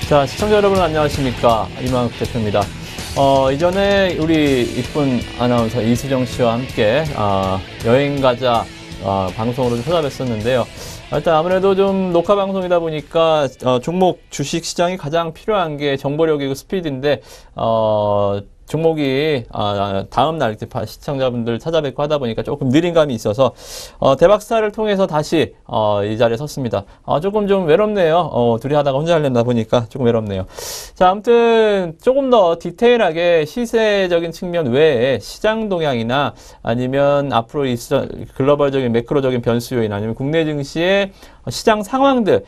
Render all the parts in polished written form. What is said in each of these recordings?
자, 시청자 여러분 안녕하십니까. 이만욱 대표입니다. 이전에 우리 이쁜 아나운서 이수정 씨와 함께 여행 가자 방송으로 좀 찾아뵀었는데요. 일단 아무래도 좀 녹화 방송이다 보니까 종목 주식 시장이 가장 필요한 게 정보력이고 스피드인데 종목이 다음 날 시청자분들 찾아뵙고 하다 보니까 조금 느린 감이 있어서 대박스타를 통해서 다시 이 자리에 섰습니다. 조금 좀 외롭네요. 둘이 하다가 혼자 하려다 보니까 조금 외롭네요. 자, 아무튼 조금 더 디테일하게 시세적인 측면 외에 시장 동향이나 아니면 앞으로 글로벌적인 매크로적인 변수 요인 아니면 국내 증시의 시장 상황들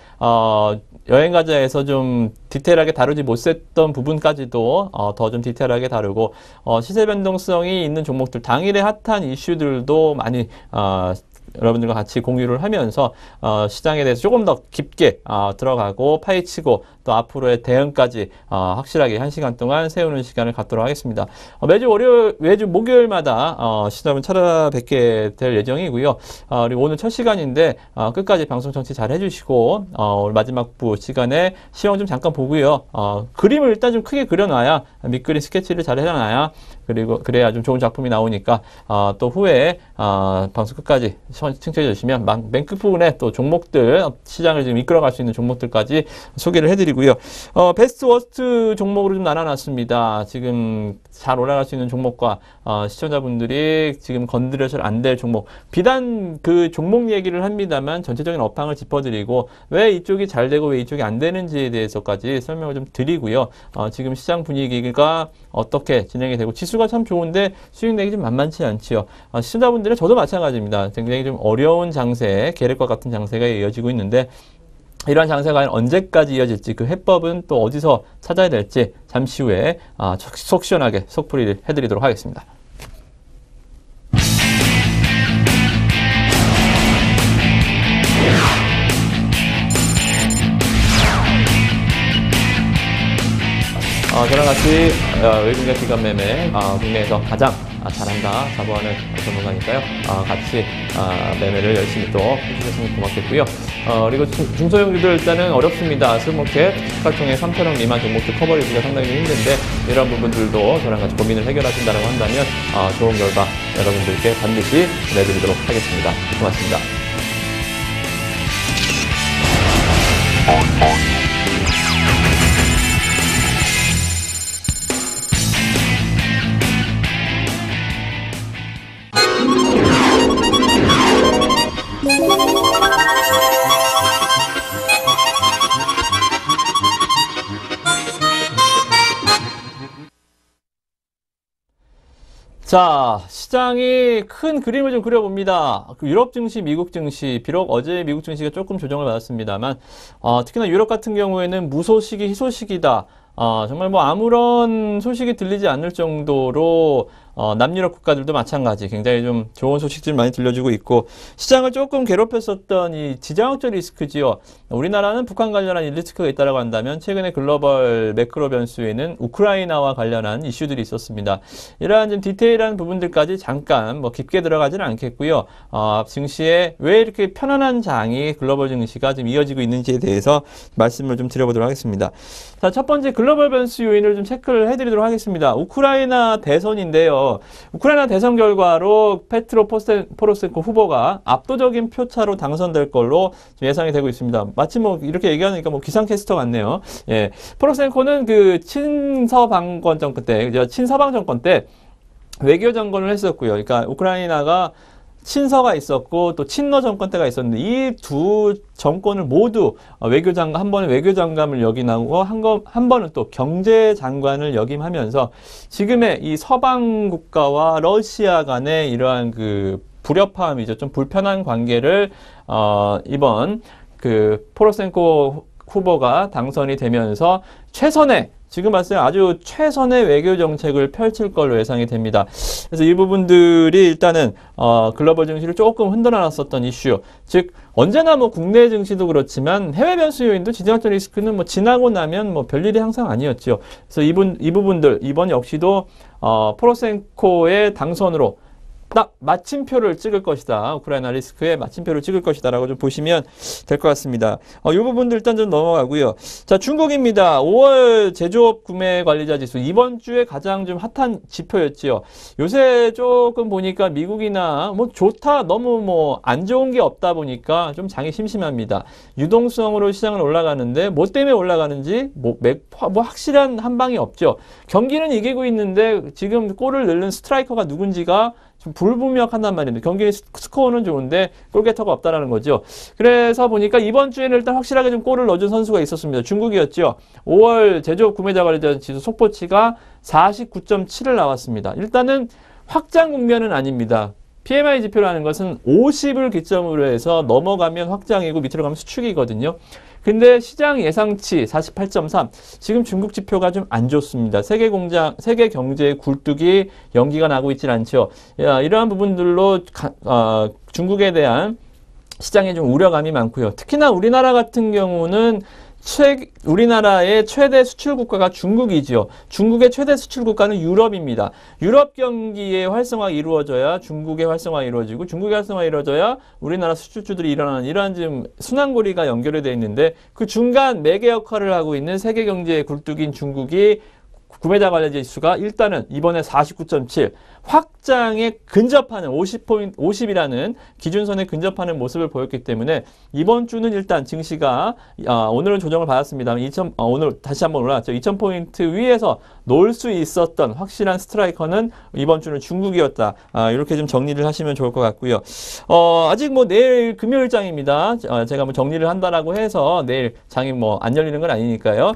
여행가자에서 좀 디테일하게 다루지 못했던 부분까지도 더 좀 디테일하게 다루고 시세 변동성이 있는 종목들 당일의 핫한 이슈들도 많이 여러분들과 같이 공유를 하면서 시장에 대해서 조금 더 깊게 들어가고 파헤치고 또 앞으로의 대응까지 확실하게 1시간 동안 세우는 시간을 갖도록 하겠습니다. 매주 목요일마다 시청자분 찾아뵙게 될 예정이고요. 그리고 오늘 첫 시간인데 끝까지 방송 청취 잘 해주시고 오늘 마지막 부 시간에 시황 좀 잠깐 보고요. 그림을 일단 좀 크게 그려놔야 밑그림 스케치를 잘 해놔야 그리고 그래야 좀 좋은 작품이 나오니까 또 후에 방송 끝까지 청취해 주시면 맨 끝부분에 또 종목들 시장을 지금 이끌어갈 수 있는 종목들까지 소개를 해드리고요. 베스트 워스트 종목으로 좀 나눠놨습니다. 지금 잘 올라갈 수 있는 종목과 시청자분들이 지금 건드려서는 안 될 종목, 비단 그 종목 얘기를 합니다만 전체적인 업황을 짚어드리고 왜 이쪽이 잘 되고 왜 이쪽이 안 되는지에 대해서까지 설명을 좀 드리고요. 지금 시장 분위기가 어떻게 진행이 되고 지수가 참 좋은데 수익 내기 좀 만만치 않지요. 시청자분들은 저도 마찬가지입니다. 굉장히 좀 어려운 장세, 계략과 같은 장세가 이어지고 있는데 이러한 장세가 언제까지 이어질지 그 해법은 또 어디서 찾아야 될지 잠시 후에 속 시원하게 속풀이를 해드리도록 하겠습니다. 저랑 같이 외국인 기관 매매 국내에서 가장 잘한다 자부하는 전문가니까요. 같이 매매를 열심히 또 해주셨으면 고맙겠고요. 그리고 중소형주들 일단은 어렵습니다. 스모켓, 스카통의 3천억 미만 종목들 커버리기가 상당히 힘든데 이런 부분들도 저랑 같이 고민을 해결하신다고 한다면 좋은 결과 여러분들께 반드시 내드리도록 하겠습니다. 고맙습니다. 자, 시장이 큰 그림을 좀 그려봅니다. 유럽 증시, 미국 증시, 비록 어제 미국 증시가 조금 조정을 받았습니다만, 특히나 유럽 같은 경우에는 무소식이 희소식이다. 정말 뭐 아무런 소식이 들리지 않을 정도로 남유럽 국가들도 마찬가지 굉장히 좀 좋은 소식들 많이 들려주고 있고 시장을 조금 괴롭혔었던 이 지정학적 리스크지요. 우리나라는 북한 관련한 리스크가 있다고 한다면 최근에 글로벌 매크로 변수에는 우크라이나와 관련한 이슈들이 있었습니다. 이러한 좀 디테일한 부분들까지 잠깐 뭐 깊게 들어가지는 않겠고요. 증시에 왜 이렇게 편안한 장이 글로벌 증시가 지금 이어지고 있는지에 대해서 말씀을 좀 드려보도록 하겠습니다. 자, 첫 번째 글로벌 변수 요인을 좀 체크를 해드리도록 하겠습니다. 우크라이나 대선인데요. 우크라이나 대선 결과로 페트로 포로셴코 후보가 압도적인 표차로 당선될 걸로 예상이 되고 있습니다. 마치 뭐 이렇게 얘기하니까 뭐 기상캐스터 같네요. 예, 포로셴코는 그 친서방 정권 때 외교 장관을 했었고요. 그러니까 우크라이나가 친서가 있었고 또 친러 정권 때가 있었는데 이 두 정권을 모두 외교장관 한 번은 외교장관을 역임하고 한 번은 또 경제장관을 역임하면서 지금의 이 서방 국가와 러시아 간의 이러한 그 불협화음이죠. 좀 불편한 관계를 이번 그 포로셴코 후보가 당선이 되면서 지금 봤을 때 아주 최선의 외교 정책을 펼칠 걸로 예상이 됩니다. 그래서 이 부분들이 일단은 글로벌 증시를 조금 흔들어 놨었던 이슈. 즉 언제나 뭐 국내 증시도 그렇지만 해외 변수 요인도 지정학적 리스크는 뭐 지나고 나면 뭐 별일이 항상 아니었죠. 그래서 이 부분들 이번 역시도 포로셴코의 당선으로 딱 마침표를 찍을 것이다. 우크라이나 리스크에 마침표를 찍을 것이다 라고 좀 보시면 될 것 같습니다. 이 부분들 일단 좀 넘어가고요. 자, 중국입니다. 5월 제조업 구매 관리자 지수 이번 주에 가장 좀 핫한 지표였지요. 요새 조금 보니까 미국이나 뭐 좋다 너무 뭐 안 좋은 게 없다 보니까 좀 장이 심심합니다. 유동성으로 시장은 올라가는데 뭐 때문에 올라가는지 뭐 확실한 한 방이 없죠. 경기는 이기고 있는데 지금 골을 넣는 스트라이커가 누군지가 좀 불분명한단 말입니다. 경기 스코어는 좋은데 골게터가 없다라는 거죠. 그래서 보니까 이번 주에는 일단 확실하게 좀 골을 넣어준 선수가 있었습니다. 중국이었죠. 5월 제조업 구매자 관리자 지수 속보치가 49.7을 나왔습니다. 일단은 확장 국면은 아닙니다. PMI 지표라는 것은 50을 기점으로 해서 넘어가면 확장이고 밑으로 가면 수축이거든요. 근데 시장 예상치 48.3. 지금 중국 지표가 좀 안 좋습니다. 세계 경제의 굴뚝이 연기가 나고 있질 않죠. 이러한 부분들로 중국에 대한 시장에 좀 우려감이 많고요. 특히나 우리나라 같은 경우는 우리나라의 최대 수출 국가가 중국이지요. 중국의 최대 수출 국가는 유럽입니다. 유럽 경기의 활성화가 이루어져야 중국의 활성화가 이루어지고 중국의 활성화가 이루어져야 우리나라 수출주들이 일어나는 이러한 지금 순환고리가 연결이 되어 있는데 그 중간 매개 역할을 하고 있는 세계 경제의 굴뚝인 중국이 구매자 관리 지수가 일단은 이번에 49.7 확장에 근접하는 50이라는 기준선에 근접하는 모습을 보였기 때문에 이번 주는 일단 증시가 오늘은 조정을 받았습니다만 오늘 다시 한번 올라왔죠. 2000포인트 위에서 놓을 수 있었던 확실한 스트라이커는 이번 주는 중국이었다. 이렇게 좀 정리를 하시면 좋을 것 같고요. 아직 뭐 내일 금요일장입니다. 제가 뭐 정리를 한다라고 해서 내일 장이 뭐 안 열리는 건 아니니까요.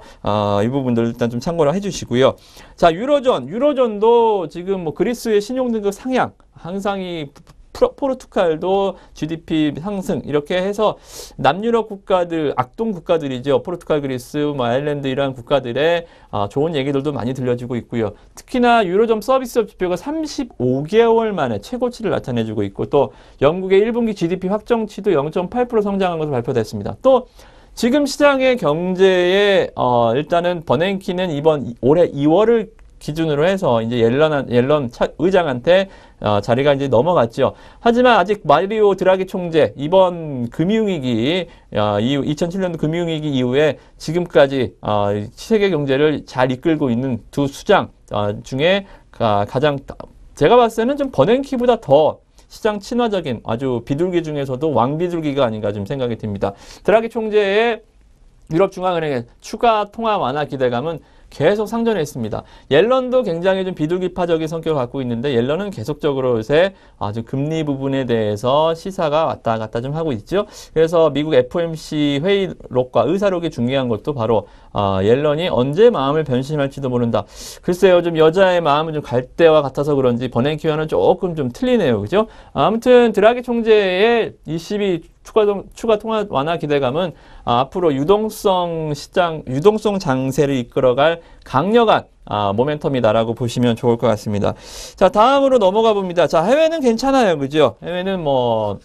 이 부분들 일단 좀 참고를 해주시고요. 자, 유로존도 지금 뭐 그리스의 신용등급 상향, 항상 포르투갈도 GDP 상승 이렇게 해서 남유럽 국가들, 악동 국가들이죠. 포르투갈, 그리스, 뭐 아일랜드 이러한 국가들의 좋은 얘기들도 많이 들려지고 있고요. 특히나 유로존 서비스업 지표가 35개월 만에 최고치를 나타내주고 있고 또 영국의 1분기 GDP 확정치도 0.8% 성장한 것으로 발표됐습니다. 또 지금 시장의 경제에 일단은 버냉키는 올해 2월을 기준으로 해서 이제 옐런 의장한테 자리가 이제 넘어갔죠. 하지만 아직 마리오 드라기 총재 이번 금융위기 2007년도 금융위기 이후에 지금까지 세계 경제를 잘 이끌고 있는 두 수장 중에 가장 제가 봤을 때는 좀 버냉키보다 더 시장 친화적인 아주 비둘기 중에서도 왕비둘기가 아닌가 좀 생각이 듭니다. 드라기 총재의 유럽중앙은행의 추가 통화 완화 기대감은 계속 상존해 있습니다. 옐런도 굉장히 좀 비둘기파적인 성격을 갖고 있는데 옐런은 계속적으로 요새 아주 금리 부분에 대해서 시사가 왔다 갔다 좀 하고 있죠. 그래서 미국 FOMC 회의록과 의사록이 중요한 것도 바로 옐런이 언제 마음을 변심할지도 모른다. 글쎄요, 좀 여자의 마음은 좀 갈대와 같아서 그런지 버냉키와는 조금 좀 틀리네요. 그죠? 아무튼 드라기 총재의 22 추가 통화 완화 기대감은 앞으로 유동성 장세를 이끌어갈 강력한 모멘텀이다라고 보시면 좋을 것 같습니다. 자, 다음으로 넘어가 봅니다. 자, 해외는 괜찮아요. 그죠? 해외는 뭐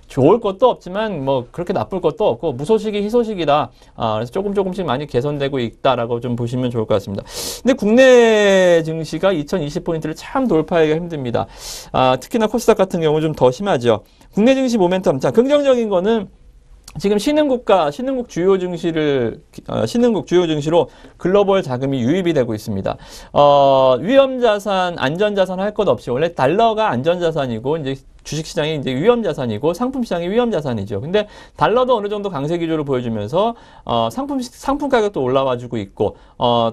좋을 것도 없지만 뭐 그렇게 나쁠 것도 없고 무소식이 희소식이다. 그래서 조금씩 많이 개선되고 있다라고 좀 보시면 좋을 것 같습니다. 근데 국내 증시가 2020포인트를 참 돌파하기가 힘듭니다. 특히나 코스닥 같은 경우 좀 더 심하죠. 국내 증시 모멘텀. 자, 긍정적인 거는 지금 신흥국 주요 증시로 글로벌 자금이 유입이 되고 있습니다. 위험자산, 안전자산 할 것 없이 원래 달러가 안전자산이고 이제 주식시장이 이제 위험자산이고 상품시장이 위험자산이죠. 근데 달러도 어느 정도 강세 기조를 보여주면서 상품 가격도 올라와주고 있고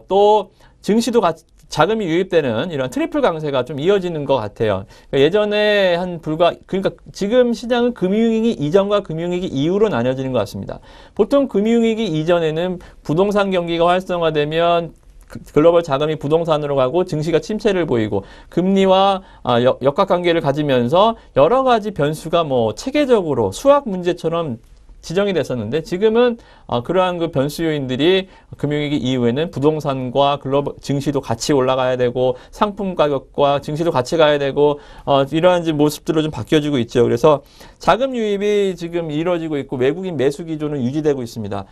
또 증시도 자금이 유입되는 이런 트리플 강세가 좀 이어지는 것 같아요. 예전에 그러니까 지금 시장은 금융위기 이전과 금융위기 이후로 나뉘어지는 것 같습니다. 보통 금융위기 이전에는 부동산 경기가 활성화되면 글로벌 자금이 부동산으로 가고 증시가 침체를 보이고 금리와 역학관계를 가지면서 여러 가지 변수가 뭐 체계적으로 수학 문제처럼 지정이 됐었는데 지금은 그러한 그 변수 요인들이 금융위기 이후에는 부동산과 글로벌 증시도 같이 올라가야 되고 상품 가격과 증시도 같이 가야 되고 이러한 모습들로 좀 바뀌어지고 있죠. 그래서 자금 유입이 지금 이루어지고 있고 외국인 매수 기조는 유지되고 있습니다.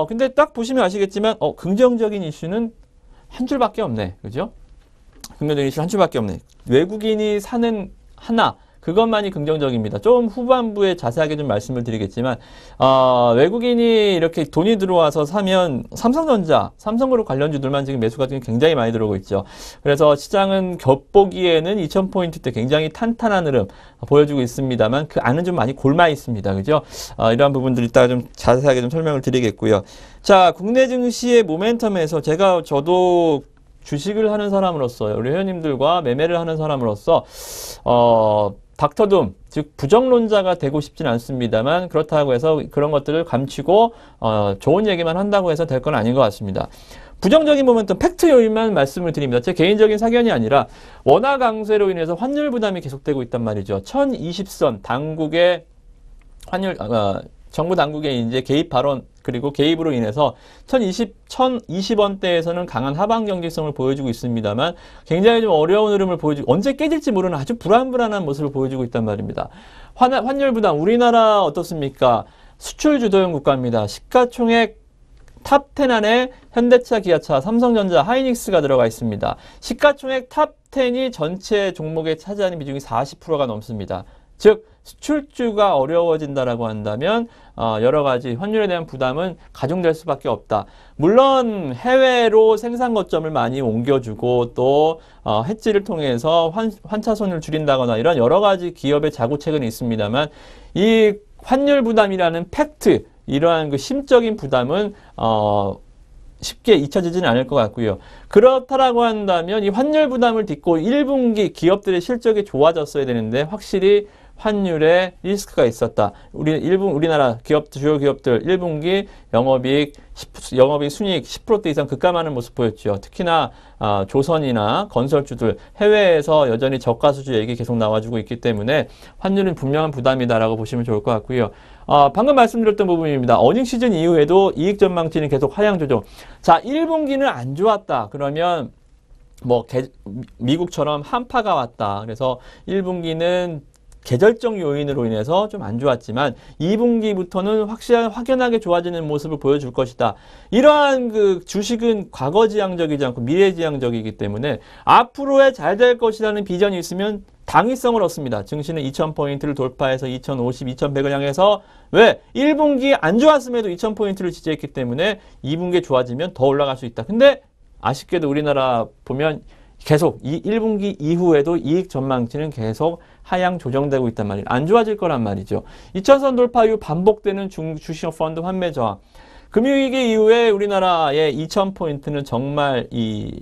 근데 딱 보시면 아시겠지만 긍정적인 이슈는 한 줄밖에 없네. 그죠? 긍정적인 이슈 한 줄밖에 없네. 외국인이 사는 하나, 그것만이 긍정적입니다. 좀 후반부에 자세하게 좀 말씀을 드리겠지만 외국인이 이렇게 돈이 들어와서 사면 삼성전자, 삼성그룹 관련주들만 지금 매수가 굉장히 많이 들어오고 있죠. 그래서 시장은 겹보기에는 2000포인트대 굉장히 탄탄한 흐름 보여주고 있습니다만 그 안은 좀 많이 골마 있습니다. 그죠? 이러한 부분들 이따가 좀 자세하게 좀 설명을 드리겠고요. 자, 국내 증시의 모멘텀에서 저도 주식을 하는 사람으로서 우리 회원님들과 매매를 하는 사람으로서 닥터둠, 즉 부정론자가 되고 싶지는 않습니다만 그렇다고 해서 그런 것들을 감추고 좋은 얘기만 한다고 해서 될 건 아닌 것 같습니다. 부정적인 모멘텀 팩트 요인만 말씀을 드립니다. 제 개인적인 사견이 아니라 원화 강세로 인해서 환율 부담이 계속되고 있단 말이죠. 1020선 당국의 환율 정부 당국의 이제 개입 발언 그리고 개입으로 인해서 1020원대에서는 강한 하방 경직성을 보여주고 있습니다만 굉장히 좀 어려운 흐름을 보여주고 언제 깨질지 모르는 아주 불안불안한 모습을 보여주고 있단 말입니다. 환율 부담 우리나라 어떻습니까? 수출 주도형 국가입니다. 시가총액 탑10 안에 현대차, 기아차, 삼성전자, 하이닉스가 들어가 있습니다. 시가총액 탑10이 전체 종목에 차지하는 비중이 40%가 넘습니다. 즉 수출주가 어려워진다라고 한다면 여러 가지 환율에 대한 부담은 가중될 수밖에 없다. 물론 해외로 생산 거점을 많이 옮겨주고 또 해지를 통해서 환차손을 줄인다거나 이런 여러 가지 기업의 자구책은 있습니다만 이 환율 부담이라는 팩트, 이러한 그 심적인 부담은 쉽게 잊혀지지는 않을 것 같고요. 그렇다라고 한다면 이 환율 부담을 딛고 1분기 기업들의 실적이 좋아졌어야 되는데 확실히 환율에 리스크가 있었다. 우리나라 주요 기업들 1분기 영업이익 순이익 10%대 이상 급감하는 모습 보였죠. 특히나 조선이나 건설주들 해외에서 여전히 저가 수주 얘기 계속 나와주고 있기 때문에 환율은 분명한 부담이다라고 보시면 좋을 것 같고요. 방금 말씀드렸던 부분입니다. 어닝 시즌 이후에도 이익 전망치는 계속 하향 조정. 자, 1분기는 안 좋았다. 그러면 미국처럼 한파가 왔다. 그래서 1분기는 계절적 요인으로 인해서 좀 안 좋았지만 2분기부터는 확연하게 좋아지는 모습을 보여줄 것이다. 이러한 그 주식은 과거지향적이지 않고 미래지향적이기 때문에 앞으로의 잘 될 것이라는 비전이 있으면 당위성을 얻습니다. 증시는 2000포인트를 돌파해서 2050, 2100을 향해서 왜? 1분기 안 좋았음에도 2000포인트를 지지했기 때문에 2분기에 좋아지면 더 올라갈 수 있다. 근데 아쉽게도 우리나라 보면 계속 이 1분기 이후에도 이익 전망치는 계속 하향 조정되고 있단 말이에요. 안 좋아질 거란 말이죠. 2000선 돌파 이후 반복되는 주식 펀드 환매 저항. 금융위기 이후에 우리나라의 2000포인트는 정말 이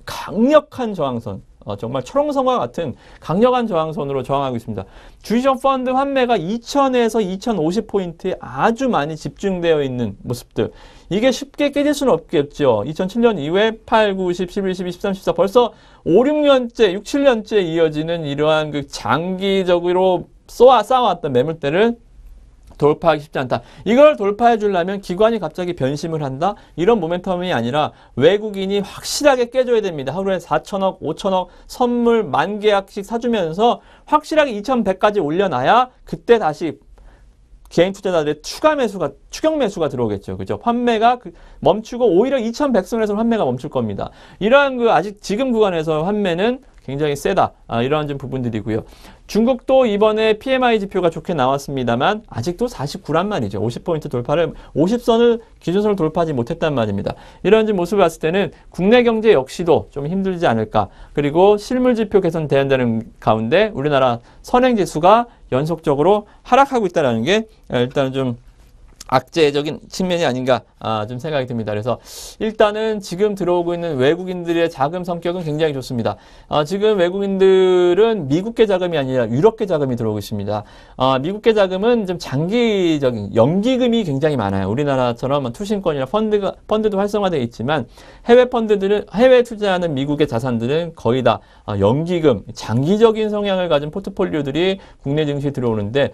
강력한 저항선, 정말 철옹성과 같은 강력한 저항선으로 저항하고 있습니다. 주식 펀드 환매가 2000에서 2050포인트에 아주 많이 집중되어 있는 모습들. 이게 쉽게 깨질 수는 없겠죠. 2007년 이후에 8, 9, 10, 11, 12, 13, 14 벌써 5, 6년째, 6, 7년째 이어지는 이러한 그 장기적으로 쌓아왔던 매물대를 돌파하기 쉽지 않다. 이걸 돌파해 주려면 기관이 갑자기 변심을 한다? 이런 모멘텀이 아니라 외국인이 확실하게 깨줘야 됩니다. 하루에 4천억, 5천억 선물 10,000계약씩 사주면서 확실하게 2100까지 올려놔야 그때 다시 개인 투자자들의 추격 매수가 들어오겠죠. 그죠? 환매가 멈추고 오히려 2100선에서 환매가 멈출 겁니다. 이러한 아직 지금 구간에서 환매는 굉장히 세다. 이러한 좀 부분들이고요. 중국도 이번에 PMI 지표가 좋게 나왔습니다만 아직도 49란 말이죠. 50포인트 돌파를 50선을 기준선을 돌파하지 못했단 말입니다. 이런 좀 모습을 봤을 때는 국내 경제 역시도 좀 힘들지 않을까. 그리고 실물 지표 개선 대응되는 가운데 우리나라 선행지수가 연속적으로 하락하고 있다는 게 일단은 좀 악재적인 측면이 아닌가 좀 생각이 듭니다. 그래서 일단은 지금 들어오고 있는 외국인들의 자금 성격은 굉장히 좋습니다. 지금 외국인들은 미국계 자금이 아니라 유럽계 자금이 들어오고 있습니다. 미국계 자금은 좀 장기적인 연기금이 굉장히 많아요. 우리나라처럼 투신권이나 펀드도 활성화되어 있지만 해외 투자하는 미국의 자산들은 거의 다 연기금, 장기적인 성향을 가진 포트폴리오들이 국내 증시에 들어오는데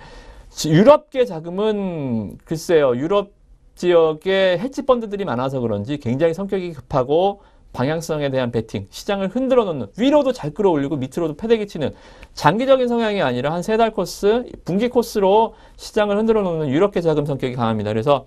유럽계 자금은 글쎄요. 유럽 지역에 헤지 펀드들이 많아서 그런지 굉장히 성격이 급하고 방향성에 대한 베팅, 시장을 흔들어 놓는, 위로도 잘 끌어올리고 밑으로도 패대기 치는 장기적인 성향이 아니라 한 3달 코스, 분기 코스로 시장을 흔들어 놓는 유럽계 자금 성격이 강합니다. 그래서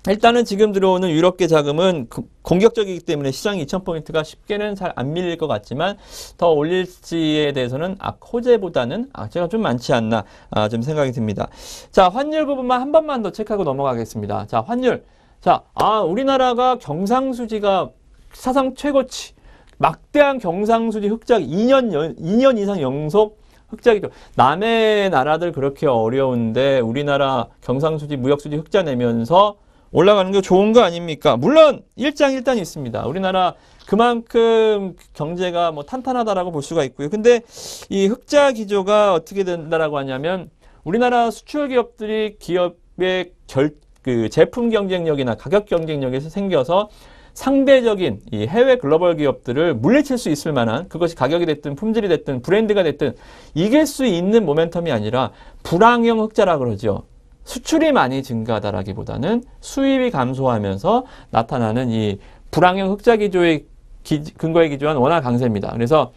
일단은 지금 들어오는 유럽계 자금은 공격적이기 때문에 시장이 2,000포인트가 쉽게는 잘 안 밀릴 것 같지만 더 올릴지에 대해서는 호재보다는 악재가 좀 많지 않나 좀 생각이 듭니다. 자, 환율 부분만 한 번만 더 체크하고 넘어가겠습니다. 자, 환율. 자, 우리나라가 경상수지가 사상 최고치 막대한 경상수지 흑자 2년 이상 연속 흑자기죠. 남의 나라들 그렇게 어려운데 우리나라 경상수지, 무역수지 흑자 내면서 올라가는 게 좋은 거 아닙니까? 물론 일장일단이 있습니다. 우리나라 그만큼 경제가 뭐 탄탄하다라고 볼 수가 있고요. 근데 이 흑자 기조가 어떻게 된다라고 하냐면 우리나라 수출 기업들이 기업의 제품 경쟁력이나 가격 경쟁력에서 생겨서 상대적인 이 해외 글로벌 기업들을 물리칠 수 있을 만한 그것이 가격이 됐든 품질이 됐든 브랜드가 됐든 이길 수 있는 모멘텀이 아니라 불황형 흑자라 그러죠. 수출이 많이 증가하다라기보다는 수입이 감소하면서 나타나는 이 불황형 흑자 기조의 근거에 기조한 원화 강세입니다. 그래서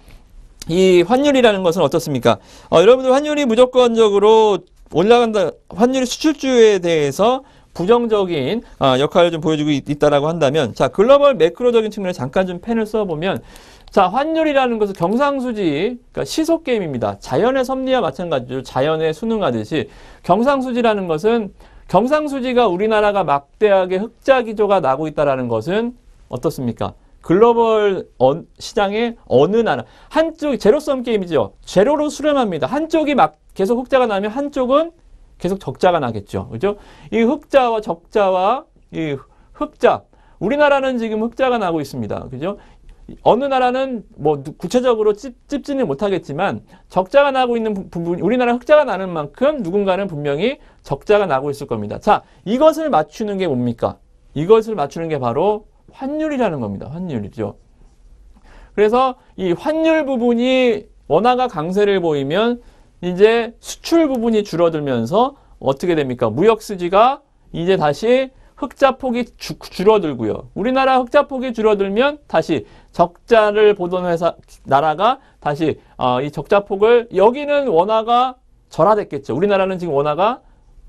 이 환율이라는 것은 어떻습니까? 여러분들 환율이 무조건적으로 올라간다, 환율이 수출주에 대해서 부정적인 역할을 좀 보여주고 있다라고 한다면, 자, 글로벌 매크로적인 측면에 잠깐 좀 펜을 써보면, 자, 환율이라는 것은 경상수지, 그러니까 시속 게임입니다. 자연의 섭리와 마찬가지로 자연의 순응하듯이 경상수지라는 것은 경상수지가 우리나라가 막대하게 흑자 기조가 나고 있다라는 것은 어떻습니까? 글로벌 시장의 어느 나라, 한쪽 제로섬 게임이죠. 제로로 수렴합니다. 한쪽이 막 계속 흑자가 나면 한쪽은 계속 적자가 나겠죠. 그죠? 이 흑자와 적자와 이 흑자. 우리나라는 지금 흑자가 나고 있습니다. 그죠? 어느 나라는 뭐 구체적으로 찝지는 못하겠지만 적자가 나고 있는 부분, 우리나라 흑자가 나는 만큼 누군가는 분명히 적자가 나고 있을 겁니다. 자, 이것을 맞추는 게 뭡니까? 이것을 맞추는 게 바로 환율이라는 겁니다. 환율이죠. 그래서 이 환율 부분이 원화가 강세를 보이면 이제 수출 부분이 줄어들면서 어떻게 됩니까? 무역 수지가 이제 다시 흑자 폭이 줄어들고요. 우리나라 흑자 폭이 줄어들면 다시 적자를 보던 나라가 다시 이 적자 폭을, 여기는 원화가 절하됐겠죠. 우리나라는 지금 원화가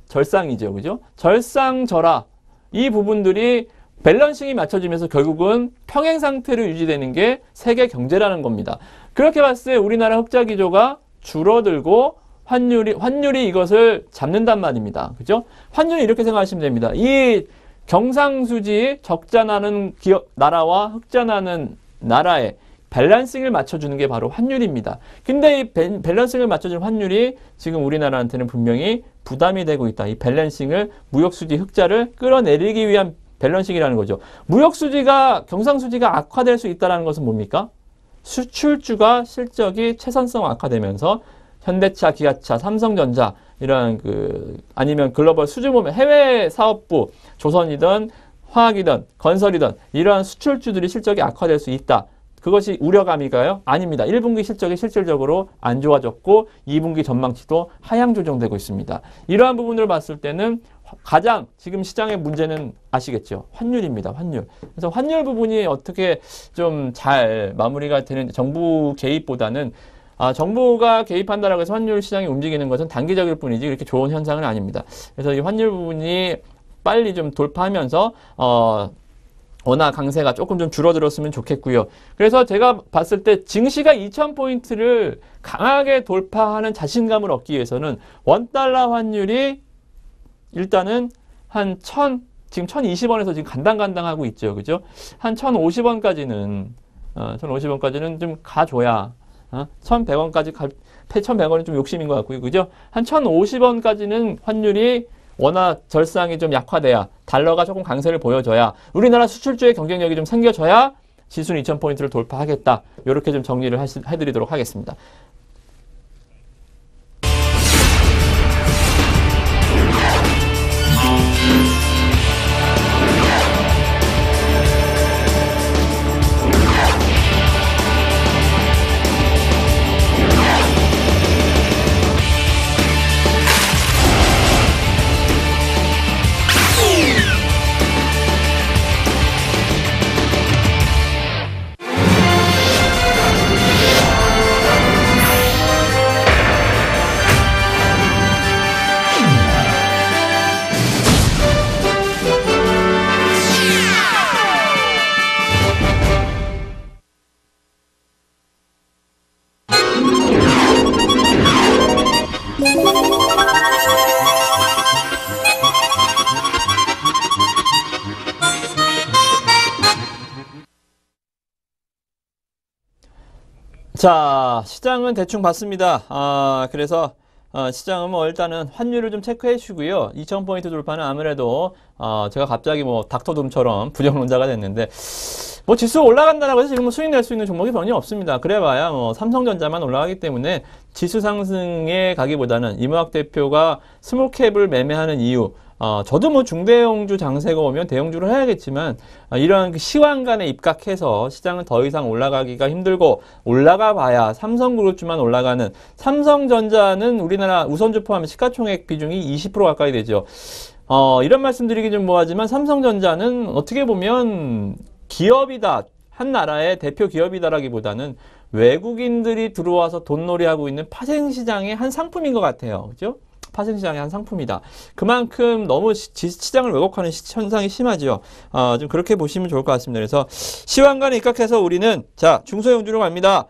절상이죠. 그죠? 절상절하. 이 부분들이 밸런싱이 맞춰지면서 결국은 평행 상태로 유지되는 게 세계 경제라는 겁니다. 그렇게 봤을 때 우리나라 흑자 기조가 줄어들고 환율이 이것을 잡는단 말입니다. 그죠? 환율이 이렇게 생각하시면 됩니다. 이 경상수지 적자 나는 나라와 흑자 나는 나라의 밸런싱을 맞춰주는 게 바로 환율입니다. 근데 이 밸런싱을 맞춰주는 환율이 지금 우리나라한테는 분명히 부담이 되고 있다. 이 밸런싱을, 무역수지 흑자를 끌어내리기 위한 밸런싱이라는 거죠. 무역수지가, 경상수지가 악화될 수 있다는 것은 뭡니까? 수출주가 실적이 최선성 악화되면서 현대차, 기아차, 삼성전자 이런 아니면 글로벌 수주모면 해외 사업부, 조선이든 화학이든 건설이든 이러한 수출주들이 실적이 악화될 수 있다. 그것이 우려감일까요? 아닙니다. 1분기 실적이 실질적으로 안 좋아졌고 2분기 전망치도 하향 조정되고 있습니다. 이러한 부분을 봤을 때는 가장 지금 시장의 문제는 아시겠죠? 환율입니다. 환율. 그래서 환율 부분이 어떻게 좀 잘 마무리가 되는, 정부 개입보다는 정부가 개입한다라고 해서 환율 시장이 움직이는 것은 단기적일 뿐이지 그렇게 좋은 현상은 아닙니다. 그래서 이 환율 부분이 빨리 좀 돌파하면서 원화 강세가 조금 좀 줄어들었으면 좋겠고요. 그래서 제가 봤을 때 증시가 2,000포인트를 강하게 돌파하는 자신감을 얻기 위해서는 원달러 환율이 일단은 한 지금 1,020원에서 지금 간당간당하고 있죠. 그죠? 한 1,050원까지는, 1,050원까지는 좀 가줘야, 1,100원까지 1,100원이 좀 욕심인 것 같고요. 그죠? 한 1,050원까지는 환율이 원화 절상이 좀 약화돼야, 달러가 조금 강세를 보여줘야, 우리나라 수출주의 경쟁력이 좀 생겨져야 지수는 2,000포인트를 돌파하겠다. 이렇게 좀 정리를 해드리도록 하겠습니다. 자, 시장은 대충 봤습니다. 그래서 시장은 뭐 일단은 환율을 좀 체크해 주고요. 2000포인트 돌파는 아무래도 제가 갑자기 뭐 닥터둠처럼 부정론자가 됐는데 뭐 지수 올라간다라고 해서 지금 수익 낼 수 있는 종목이 전혀 없습니다. 그래봐야 뭐 삼성전자만 올라가기 때문에 지수 상승에 가기보다는 이명박 대표가 스몰캡을 매매하는 이유, 저도 뭐 중대형주 장세가 오면 대형주를 해야겠지만 이런 그 시황간에 입각해서 시장은 더 이상 올라가기가 힘들고 올라가 봐야 삼성그룹주만 올라가는, 삼성전자는 우리나라 우선주 포함 시가총액 비중이 20% 가까이 되죠. 이런 말씀 드리기 좀 뭐하지만 삼성전자는 어떻게 보면 기업이다, 한 나라의 대표 기업이다라기보다는 외국인들이 들어와서 돈놀이하고 있는 파생시장의 한 상품인 것 같아요. 그죠? 파생시장의 한 상품이다. 그만큼 너무 시장을 왜곡하는 현상이 심하죠. 좀 그렇게 보시면 좋을 것 같습니다. 그래서 시황간에 입각해서 우리는 자, 중소형주로 갑니다.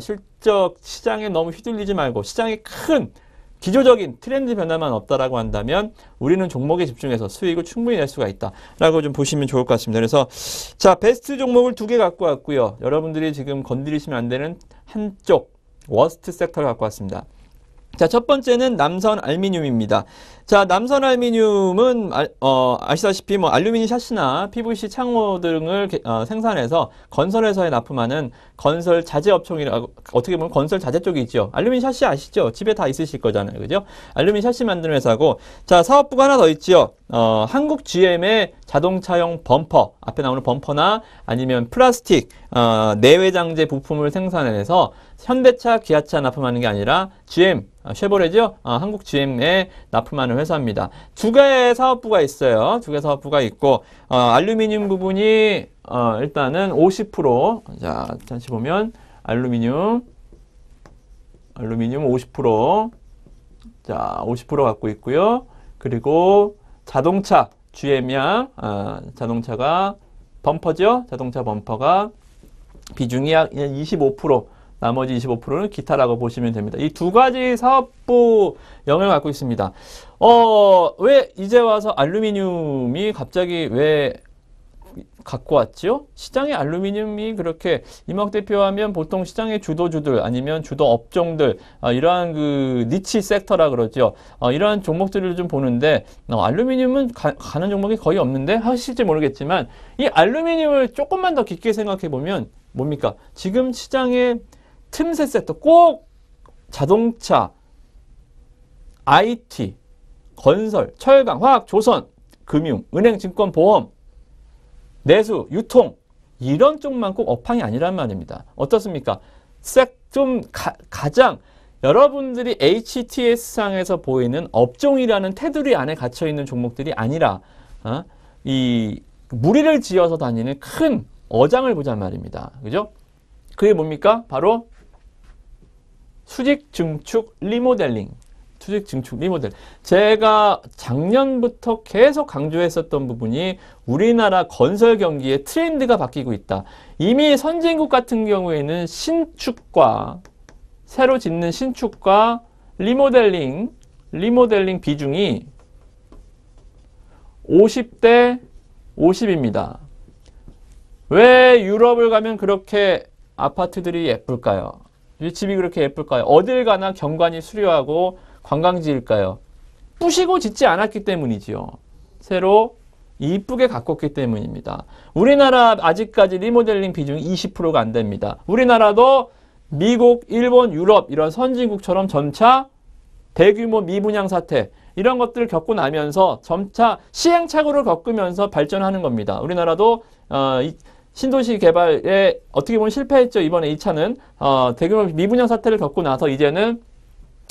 실적 시장에 너무 휘둘리지 말고 시장의 큰 기조적인 트렌드 변화만 없다라고 한다면 우리는 종목에 집중해서 수익을 충분히 낼 수가 있다라고 좀 보시면 좋을 것 같습니다. 그래서 자, 베스트 종목을 2개 갖고 왔고요. 여러분들이 지금 건드리시면 안 되는 한쪽 워스트 섹터를 갖고 왔습니다. 자, 첫 번째는 남선 알미늄입니다. 자, 남선 알미늄은 아시다시피 뭐 알루미늄 샤시나 PVC 창호 등을 생산해서 건설회사에 납품하는 건설 자재 업종이라고, 어떻게 보면 건설 자재 쪽이 있죠. 알루미늄 샤시 아시죠? 집에 다 있으실 거잖아요. 그죠? 알루미늄 샤시 만드는 회사고, 자, 사업부가 하나 더 있죠. 한국 GM의 자동차용 범퍼, 앞에 나오는 범퍼나 아니면 플라스틱 내외장재 부품을 생산해서 현대차, 기아차 납품하는 게 아니라 GM, 쉐보레죠? 한국 GM에 납품하는 회사입니다. 두 개의 사업부가 있어요. 두 개 사업부가 있고, 알루미늄 부분이 일단은 50%, 자, 다시 보면 알루미늄 50%, 자, 50% 갖고 있고요. 그리고 자동차 GM이야, 자동차가 범퍼죠? 자동차 범퍼가 비중이 약 25%, 나머지 25%는 기타라고 보시면 됩니다. 이 두 가지 사업부 영역을 갖고 있습니다. 왜 이제 와서 알루미늄이 갑자기 왜 갖고 왔죠? 시장에 알루미늄이 그렇게, 이명박 대표 하면 보통 시장의 주도주들 아니면 주도 업종들, 이러한 그 니치 섹터라 그러죠. 이러한 종목들을 좀 보는데 알루미늄은 가는 종목이 거의 없는데, 하실지 모르겠지만 이 알루미늄을 조금만 더 깊게 생각해 보면 뭡니까? 지금 시장의 틈새 섹터, 꼭 자동차, IT, 건설, 철강, 화학, 조선, 금융, 은행, 증권, 보험, 내수, 유통, 이런 쪽만 꼭 업황이 아니란 말입니다. 어떻습니까? 가장 여러분들이 HTS상에서 보이는 업종이라는 테두리 안에 갇혀있는 종목들이 아니라 이 무리를 지어서 다니는 큰 어장을 보자는 말입니다. 그죠? 그게 뭡니까? 바로 수직 증축 리모델링. 수직 증축 리모델. 제가 작년부터 계속 강조했었던 부분이 우리나라 건설 경기의 트렌드가 바뀌고 있다. 이미 선진국 같은 경우에는 신축과 새로 짓는 신축과 리모델링 비중이 50대 50입니다. 왜 유럽을 가면 그렇게 아파트들이 예쁠까요? 집이 그렇게 예쁠까요? 어딜 가나 경관이 수려하고 관광지일까요? 부시고 짓지 않았기 때문이지요. 새로 이쁘게 가꿨기 때문입니다. 우리나라 아직까지 리모델링 비중이 20%가 안 됩니다. 우리나라도 미국, 일본, 유럽 이런 선진국처럼 점차 대규모 미분양 사태 이런 것들을 겪고 나면서 점차 시행착오를 겪으면서 발전하는 겁니다. 우리나라도 신도시 개발에 어떻게 보면 실패했죠. 이번에 2차는 대규모 미분양 사태를 겪고 나서 이제는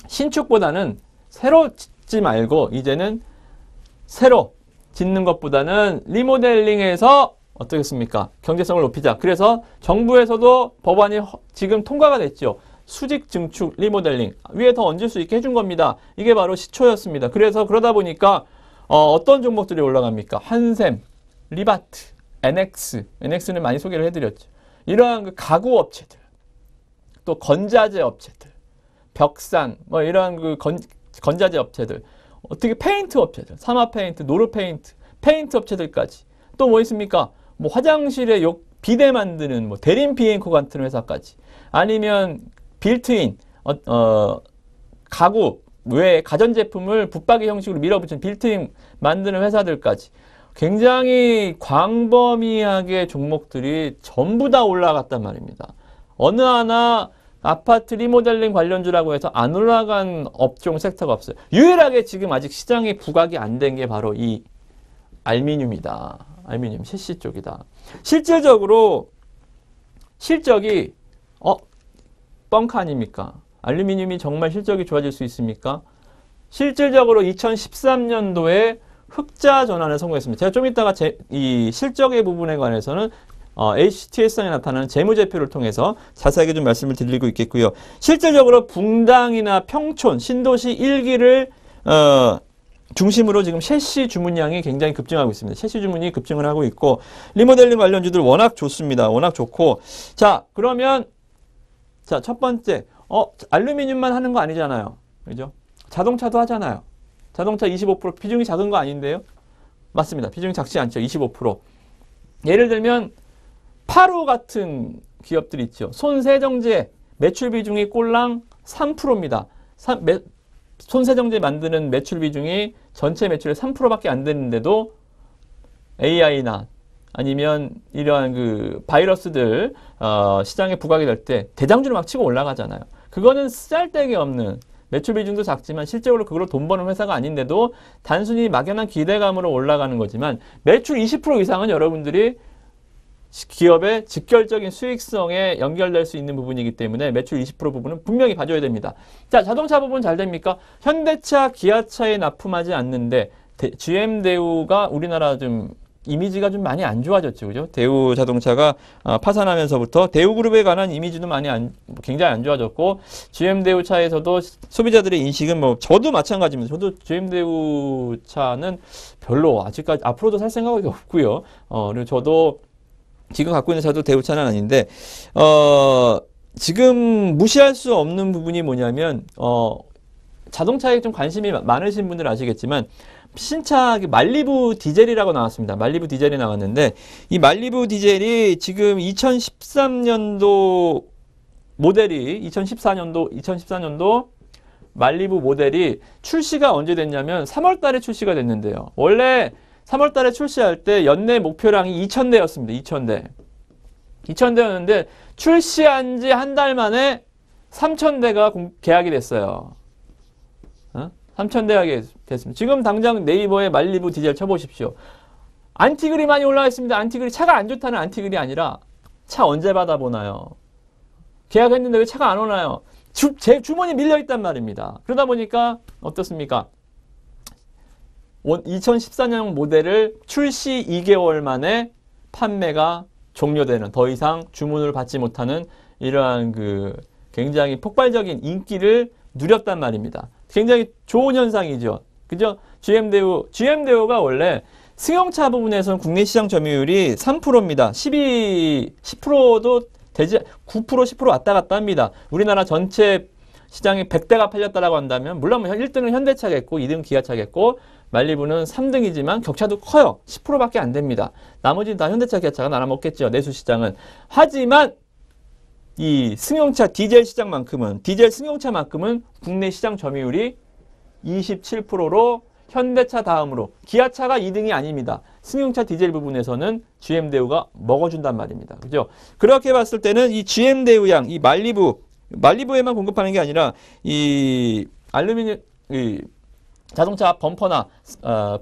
신축보다는 새로 짓지 말고 이제는 새로 짓는 것보다는 리모델링해서 어떻겠습니까? 경제성을 높이자. 그래서 정부에서도 법안이 지금 통과가 됐죠. 수직 증축 리모델링 위에 더 얹을 수 있게 해준 겁니다. 이게 바로 시초였습니다. 그래서 그러다 보니까 어떤 종목들이 올라갑니까? 한샘, 리바트, NX는 많이 소개를 해드렸죠. 이러한 그 가구 업체들, 또 건자재 업체들, 벽산, 뭐 이러한 그 건자재 업체들, 어떻게 페인트 업체들, 사마 페인트, 노르 페인트, 페인트 업체들까지 또 뭐 있습니까? 뭐 화장실에 비데 만드는 뭐 대림 비앤코 같은 회사까지 아니면 빌트인, 가구, 외 가전제품을 붙박이 형식으로 밀어붙인 빌트인 만드는 회사들까지 굉장히 광범위하게 종목들이 전부 다 올라갔단 말입니다. 어느 하나 아파트 리모델링 관련주라고 해서 안 올라간 업종 섹터가 없어요. 유일하게 지금 아직 시장이 부각이 안 된 게 바로 이 알미늄이다. 알미늄, 셰시 쪽이다. 실질적으로 실적이 뻥카 아닙니까? 알루미늄이 정말 실적이 좋아질 수 있습니까? 실질적으로 2013년도에 흑자 전환에 성공했습니다. 제가 좀 이따가 이 실적의 부분에 관해서는 HTS에 나타나는 재무제표를 통해서 자세하게 좀 말씀을 드리고 있겠고요. 실질적으로 붕당이나 평촌, 신도시 1기를 중심으로 지금 셰시 주문량이 굉장히 급증하고 있습니다. 셰시 주문이 급증을 하고 있고 리모델링 관련주들 워낙 좋습니다. 워낙 좋고 자 그러면 자 첫 번째 알루미늄만 하는 거 아니잖아요. 그죠? 자동차도 하잖아요. 자동차 25% 비중이 작은 거 아닌데요? 맞습니다. 비중이 작지 않죠. 25%. 예를 들면 파로 같은 기업들 있죠. 손세정제 매출 비중이 꼴랑 3%입니다. 손세정제 만드는 매출 비중이 전체 매출의 3%밖에 안 되는데도 AI나 아니면 이러한 그 바이러스들 시장에 부각이 될 때 대장주를 막 치고 올라가잖아요. 그거는 쓰잘데기 없는 매출 비중도 작지만 실제로 그걸로 돈 버는 회사가 아닌데도 단순히 막연한 기대감으로 올라가는 거지만 매출 20% 이상은 여러분들이 기업의 직결적인 수익성에 연결될 수 있는 부분이기 때문에 매출 20% 부분은 분명히 봐줘야 됩니다. 자, 자동차 부분 잘 됩니까? 현대차, 기아차에 납품하지 않는데 GM대우가 우리나라 좀 이미지가 좀 많이 안 좋아졌죠. 그죠? 대우 자동차가 파산하면서부터 대우그룹에 관한 이미지도 굉장히 안 좋아졌고 GM대우 차에서도 소비자들의 인식은 뭐 저도 마찬가지입니다. 저도 GM대우 차는 별로 아직까지 앞으로도 살 생각이 없고요. 그리고 저도 지금 갖고 있는 차도 대우차는 아닌데 지금 무시할 수 없는 부분이 뭐냐면 자동차에 좀 관심이 많으신 분들은 아시겠지만 신차 말리부 디젤이라고 나왔습니다. 말리부 디젤이 나왔는데 이 말리부 디젤이 지금 2013년도 모델이 2014년도 말리부 모델이 출시가 언제 됐냐면 3월 달에 출시가 됐는데요. 원래 3월 달에 출시할 때 연내 목표량이 2,000대였습니다. 2,000대. 2,000대였는데 출시한 지 한 달 만에 3,000대가 계약이 됐어요. 3,000대가 됐습니다. 지금 당장 네이버에 말리부 디젤 쳐보십시오. 안티글이 많이 올라와 있습니다. 안티글이 차가 안 좋다는 안티글이 아니라 차 언제 받아보나요? 계약했는데 왜 차가 안 오나요? 제 주머니 밀려있단 말입니다. 그러다 보니까 어떻습니까? 2014년 모델을 출시 2개월 만에 판매가 종료되는 더 이상 주문을 받지 못하는 이러한 그 굉장히 폭발적인 인기를 누렸단 말입니다. 굉장히 좋은 현상이죠. 그죠? GM대우가 원래 승용차 부분에서는 국내 시장 점유율이 3%입니다. 10%도 되지 9% 10% 왔다 갔다 합니다. 우리나라 전체 시장에 100대가 팔렸다라고 한다면 물론 1등은 현대차겠고 2등은 기아차겠고 말리부는 3등이지만 격차도 커요. 10%밖에 안 됩니다. 나머지는 다 현대차, 기아차가 나눠먹겠죠. 내수 시장은. 하지만 이 승용차 디젤 시장만큼은 디젤 승용차만큼은 국내 시장 점유율이 27%로 현대차 다음으로 기아차가 2등이 아닙니다. 승용차 디젤 부분에서는 GM대우가 먹어준단 말입니다. 그죠? 그렇게 봤을 때는 이 GM대우양, 이 말리부에만 공급하는 게 아니라 이 알루미늄 자동차 범퍼나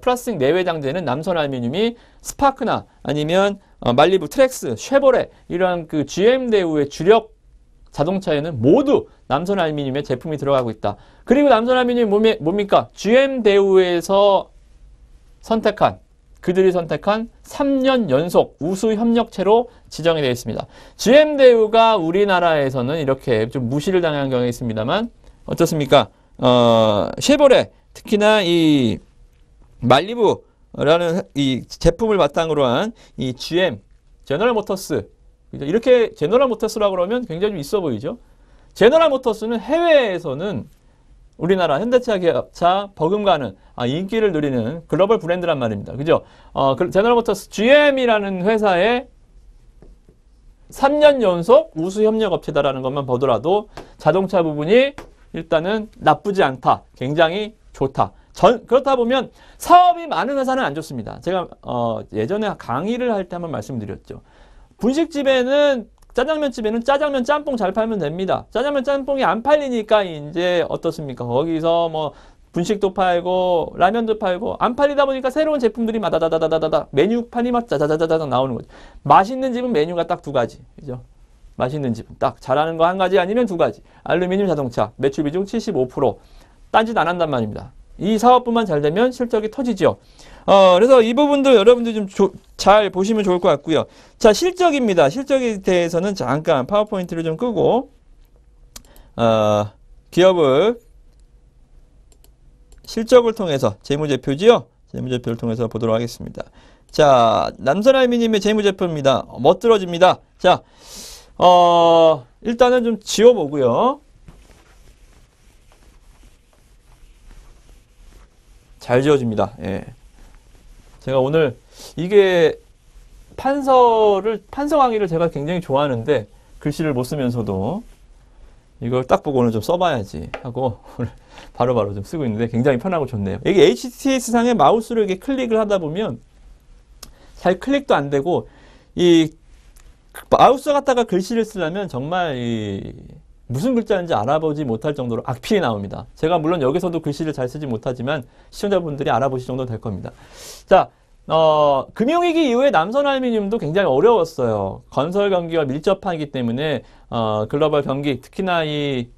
플라스틱 내외장재는 남선 알루미늄이 스파크나 아니면 말리부, 트랙스, 쉐보레 이런 그 GM대우의 주력 자동차에는 모두 남선 알루미늄의 제품이 들어가고 있다. 그리고 남선 알루미늄이 뭡니까? GM대우에서 그들이 선택한 3년 연속 우수 협력체로 지정이 되어 있습니다. GM대우가 우리나라에서는 이렇게 좀 무시를 당한 경우가 있습니다만 어떻습니까? 쉐보레 특히나 이 말리부라는 이 제품을 바탕으로 한 이 GM, 제너럴 모터스 이렇게 제너럴 모터스라고 그러면 굉장히 좀 있어 보이죠. 제너럴 모터스는 해외에서는 우리나라 현대차, 기아차 버금가는 인기를 누리는 글로벌 브랜드란 말입니다. 그죠? 제너럴 모터스 GM이라는 회사의 3년 연속 우수 협력 업체다라는 것만 보더라도 자동차 부분이 일단은 나쁘지 않다. 굉장히 좋다. 그렇다 보면 사업이 많은 회사는 안 좋습니다. 제가 예전에 강의를 할 때 한번 말씀드렸죠. 분식집에는 짜장면집에는 짜장면 짬뽕 잘 팔면 됩니다. 짜장면 짬뽕이 안 팔리니까 이제 어떻습니까? 거기서 뭐 분식도 팔고 라면도 팔고 안 팔리다 보니까 새로운 제품들이 마다다다다다다 메뉴판이 막 짜자자자자 나오는 거죠. 맛있는 집은 메뉴가 딱 두 가지. 그죠? 맛있는 집은 딱 잘하는 거 한 가지 아니면 두 가지. 알루미늄 자동차 매출 비중 75%. 딴짓 안 한단 말입니다. 이 사업부만 잘 되면 실적이 터지죠. 그래서 이 부분도 여러분들 좀 잘 보시면 좋을 것 같고요. 자, 실적입니다. 실적에 대해서는 잠깐 파워포인트를 좀 끄고 기업을 실적을 통해서 재무제표지요. 재무제표를 통해서 보도록 하겠습니다. 자, 남선알미님의 재무제표입니다. 멋들어집니다. 자, 일단은 좀 지워보고요. 잘 지워집니다. 예. 제가 오늘 이게 판서 강의를 제가 굉장히 좋아하는데 글씨를 못 쓰면서도 이걸 딱 보고 오늘 좀 써봐야지 하고 오늘 바로바로 좀 쓰고 있는데 굉장히 편하고 좋네요. 이게 HTS 상에 마우스로 이렇게 클릭을 하다 보면 잘 클릭도 안 되고 이 마우스 갖다가 글씨를 쓰려면 정말 무슨 글자인지 알아보지 못할 정도로 악필이 나옵니다. 제가 물론 여기서도 글씨를 잘 쓰지 못하지만 시청자분들이 알아보실 정도 될 겁니다. 자, 금융위기 이후에 남선알미늄도 굉장히 어려웠어요. 건설 경기와 밀접하기 때문에 글로벌 경기, 특히나 이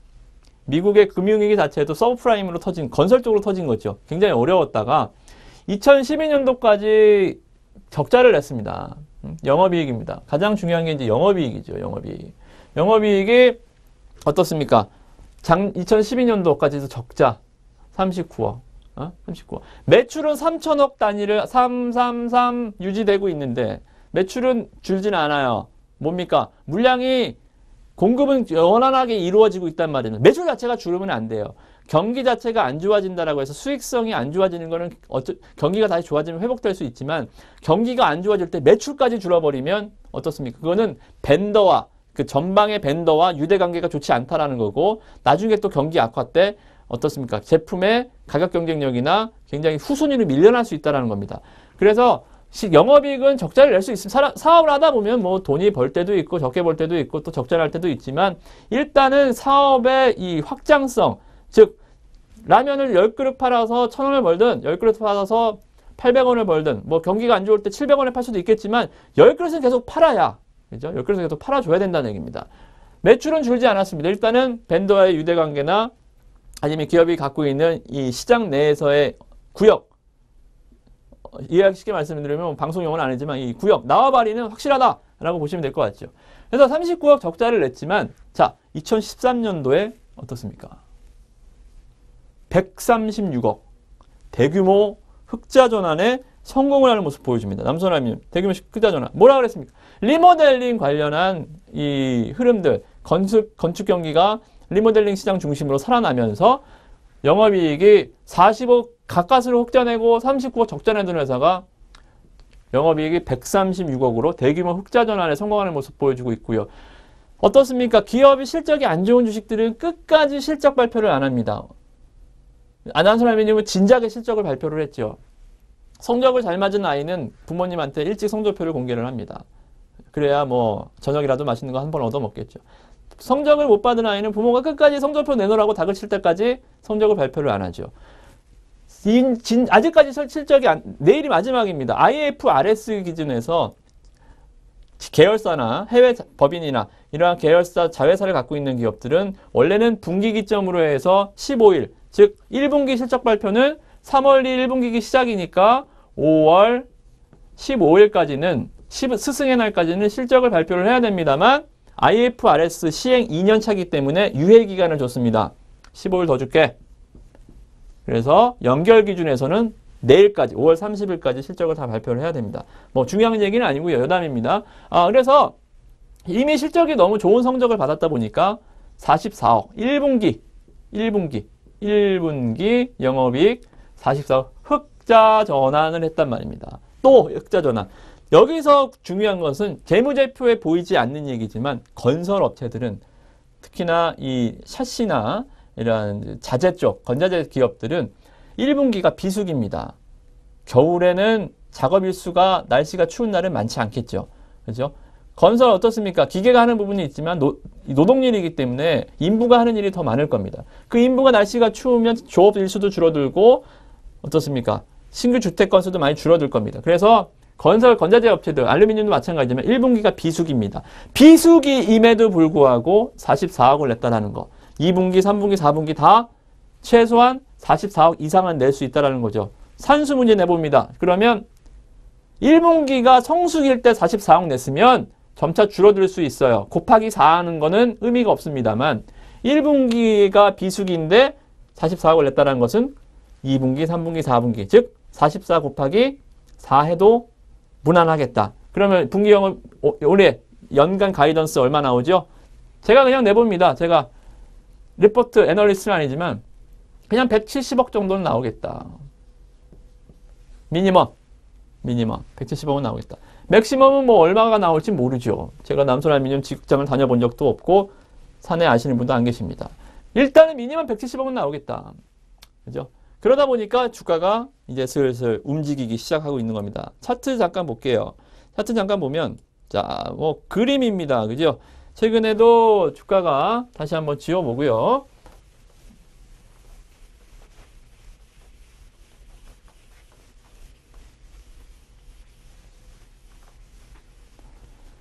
미국의 금융위기 자체도 서브프라임으로 터진, 건설 쪽으로 터진 거죠. 굉장히 어려웠다가 2012년도까지 적자를 냈습니다. 영업이익입니다. 가장 중요한 게 이제 영업이익이죠. 영업이익. 영업이익이 어떻습니까? 2012년도까지도 적자 39억. 39억. 매출은 3천억 단위를 333 유지되고 있는데 매출은 줄진 않아요. 뭡니까? 물량이 공급은 원활하게 이루어지고 있단 말이에요. 매출 자체가 줄으면 안 돼요. 경기 자체가 안 좋아진다라고 해서 수익성이 안 좋아지는 거는 경기가 다시 좋아지면 회복될 수 있지만 경기가 안 좋아질 때 매출까지 줄어버리면 어떻습니까? 그거는 벤더와 그 전방의 벤더와 유대 관계가 좋지 않다라는 거고 나중에 또 경기 악화 때 어떻습니까? 제품의 가격 경쟁력이나 굉장히 후순위로 밀려날 수 있다는 겁니다. 그래서 영업이익은 적자를 낼 수 있습니다. 사업을 하다 보면 뭐 돈이 벌 때도 있고 적게 벌 때도 있고 또 적자 날 때도 있지만 일단은 사업의 이 확장성, 즉 라면을 10그릇 팔아서 1,000원을 벌든 10그릇 팔아서 800원을 벌든 뭐 경기가 안 좋을 때 700원에 팔 수도 있겠지만 10그릇은 계속 팔아야 그죠? 10그릇은 계속 팔아줘야 된다는 얘기입니다. 매출은 줄지 않았습니다. 일단은 벤더와의 유대관계나 아니면 기업이 갖고 있는 이 시장 내에서의 구역 이해하기 쉽게 말씀드리면 방송 용어는 아니지만 이 구역 나와바리는 확실하다라고 보시면 될 것 같죠. 그래서 39억 적자를 냈지만 자 2013년도에 어떻습니까? 136억 대규모 흑자 전환에 성공을 하는 모습 보여줍니다. 남선알미늄 대규모 흑자 전환 뭐라 그랬습니까? 리모델링 관련한 이 흐름들 건축 경기가 리모델링 시장 중심으로 살아나면서 영업이익이 40억 가까스로 흑자내고 39억 적자내던 회사가 영업이익이 136억으로 대규모 흑자 전환에 성공하는 모습 보여주고 있고요. 어떻습니까? 기업이 실적이 안 좋은 주식들은 끝까지 실적 발표를 안 합니다. 남선알미늄은 진작에 실적을 발표를 했죠. 성적을 잘 맞은 아이는 부모님한테 일찍 성적표를 공개를 합니다. 그래야 뭐 저녁이라도 맛있는 거 한 번 얻어 먹겠죠. 성적을 못 받은 아이는 부모가 끝까지 성적표 내놓으라고 닥을 칠 때까지 성적을 발표를 안 하죠. 아직까지 실적이 내일이 마지막입니다. IFRS 기준에서 계열사나 해외 법인이나 이러한 계열사 자회사를 갖고 있는 기업들은 원래는 분기 기점으로 해서 15일, 즉 1분기 실적 발표는 3월 1일 1분기 시작이니까 5월 15일까지는 스승의 날까지는 실적을 발표를 해야 됩니다만 IFRS 시행 2년 차기 때문에 유예 기간을 줬습니다. 15일 더 줄게. 그래서 연결 기준에서는 내일까지 5월 30일까지 실적을 다 발표를 해야 됩니다. 뭐 중요한 얘기는 아니고요. 여담입니다. 그래서 이미 실적이 너무 좋은 성적을 받았다 보니까 44억 1분기 영업이익 44억 흑자 전환을 했단 말입니다. 또 흑자 전환. 여기서 중요한 것은 재무제표에 보이지 않는 얘기지만 건설업체들은 특히나 이 샤시나 이런 자재 쪽, 건자재 기업들은 1분기가 비수기입니다. 겨울에는 작업 일수가 날씨가 추운 날은 많지 않겠죠. 그죠? 건설 어떻습니까? 기계가 하는 부분이 있지만 노동일이기 때문에 인부가 하는 일이 더 많을 겁니다. 그 인부가 날씨가 추우면 조업 일수도 줄어들고 어떻습니까? 신규 주택 건수도 많이 줄어들 겁니다. 그래서 건설 건자재 업체들, 알루미늄도 마찬가지지만 1분기가 비수기입니다. 비수기임에도 불구하고 44억을 냈다라는 거. 2분기, 3분기, 4분기 다 최소한 44억 이상은 낼 수 있다라는 거죠. 산수 문제 내봅니다. 그러면 1분기가 성수기일 때 44억 냈으면 점차 줄어들 수 있어요. 곱하기 4 하는 거는 의미가 없습니다만 1분기가 비수기인데 44억을 냈다는 것은 2분기, 3분기, 4분기 즉 44 곱하기 4 해도 무난하겠다. 그러면 분기 영업 올해 연간 가이던스 얼마 나오죠? 제가 그냥 내봅니다. 제가 리포트 애널리스트는 아니지만 그냥 170억 정도는 나오겠다. 미니멈 170억은 나오겠다. 맥시멈은 뭐 얼마가 나올지 모르죠. 제가 남선알루미늄 직장을 다녀본 적도 없고 사내 아시는 분도 안 계십니다. 일단은 미니멈 170억은 나오겠다. 그죠? 그러다 보니까 주가가 이제 슬슬 움직이기 시작하고 있는 겁니다. 차트 잠깐 볼게요. 차트 잠깐 보면 자, 뭐 그림입니다. 그죠? 최근에도 주가가 다시 한번 지워보고요.